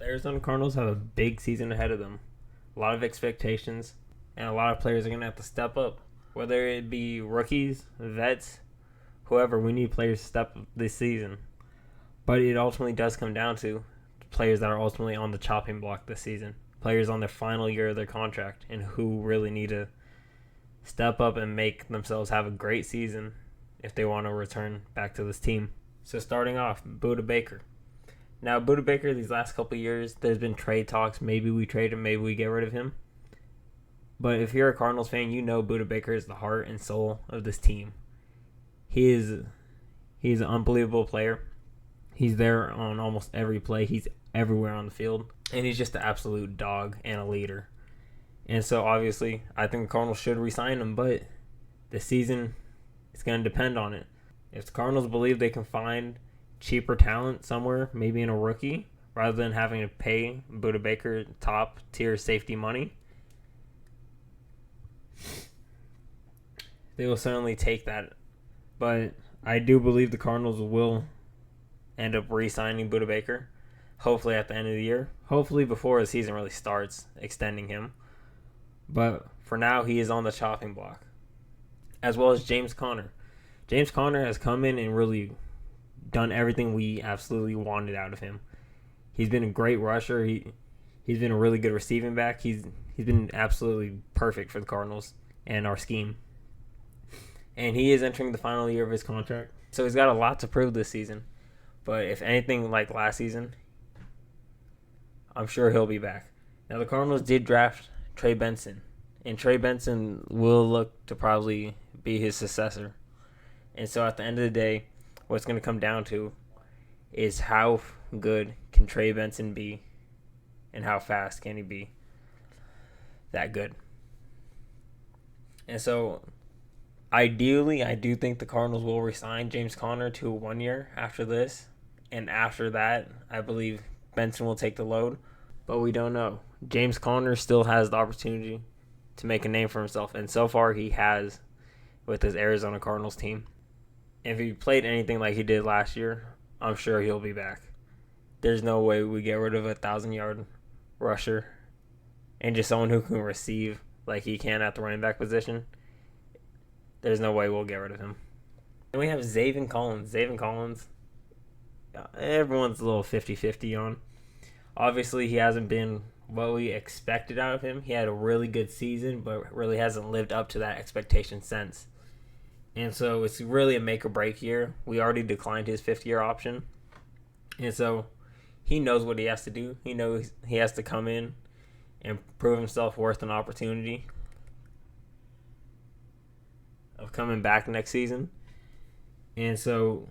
The Arizona Cardinals have a big season ahead of them. A lot of expectations, and a lot of players are going to have to step up. Whether it be rookies, vets, whoever, we need players to step up this season. But it ultimately does come down to players that are ultimately on the chopping block this season. Players on their final year of their contract and who really need to step up and make themselves have a great season if they want to return back to this team. So starting off, Budda Baker. Now, Budda Baker, these last couple of years, there's been trade talks. Maybe we trade him, maybe we get rid of him. But if you're a Cardinals fan, you know Budda Baker is the heart and soul of this team. He's an unbelievable player. He's there on almost every play. He's everywhere on the field. And he's just an absolute dog and a leader. And so, obviously, I think the Cardinals should re-sign him, but the season is going to depend on it. If the Cardinals believe they can find cheaper talent somewhere, maybe in a rookie, rather than having to pay Budda Baker top-tier safety money, they will certainly take that. But I do believe the Cardinals will end up re-signing Budda Baker, hopefully at the end of the year. Hopefully before the season really starts, extending him. But for now, he is on the chopping block. As well as James Conner. James Conner has come in and really done everything we absolutely wanted out of him. He's been a great rusher. He's been a really good receiving back. He's been absolutely perfect for the Cardinals and our scheme. And he is entering the final year of his contract. So he's got a lot to prove this season. But if anything like last season, I'm sure he'll be back. Now, the Cardinals did draft Trey Benson. And Trey Benson will look to probably be his successor. And so at the end of the day, what's going to come down to is how good can Trey Benson be and how fast can he be that good. And so ideally, I do think the Cardinals will re-sign James Conner to 1 year after this. And after that, I believe Benson will take the load. But we don't know. James Conner still has the opportunity to make a name for himself. And so far, he has with his Arizona Cardinals team. If he played anything like he did last year, I'm sure he'll be back. There's no way we get rid of a 1,000-yard rusher and just someone who can receive like he can at the running back position. There's no way we'll get rid of him. Then we have Zaven Collins. Zaven Collins, everyone's a little 50-50 on. Obviously, he hasn't been what we expected out of him. He had a really good season, but really hasn't lived up to that expectation since. And so it's really a make or break year. We already declined his 5th-year option. And so he knows what he has to do. He knows he has to come in and prove himself worth an opportunity of coming back next season. And so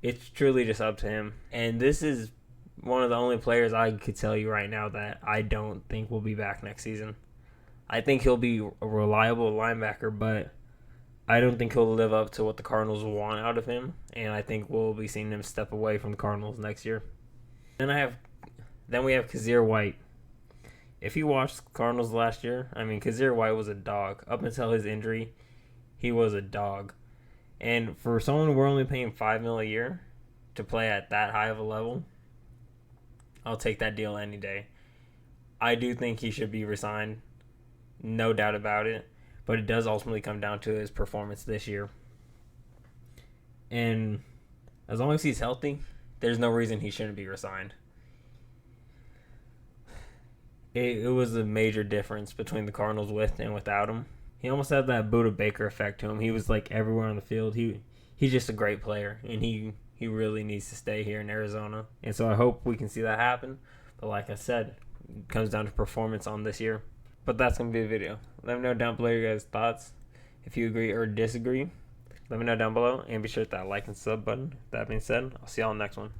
it's truly just up to him. And this is one of the only players I could tell you right now that I don't think will be back next season. I think he'll be a reliable linebacker, but I don't think he'll live up to what the Cardinals want out of him, and I think we'll be seeing him step away from the Cardinals next year. Then we have Kazir White. If you watched the Cardinals last year, Kazir White was a dog. Up until his injury, he was a dog. And for someone we're only paying $5 million a year to play at that high of a level, I'll take that deal any day. I do think he should be re-signed, no doubt about it. But it does ultimately come down to his performance this year. And as long as he's healthy, there's no reason he shouldn't be re-signed. It was a major difference between the Cardinals with and without him. He almost had that Budda Baker effect to him. He was like everywhere on the field. He's just a great player, and he really needs to stay here in Arizona. And so I hope we can see that happen. But like I said, it comes down to performance on this year. But that's going to be the video. Let me know down below your guys' thoughts. If you agree or disagree, let me know down below. And be sure to hit that like and sub button. That being said, I'll see y'all in the next one.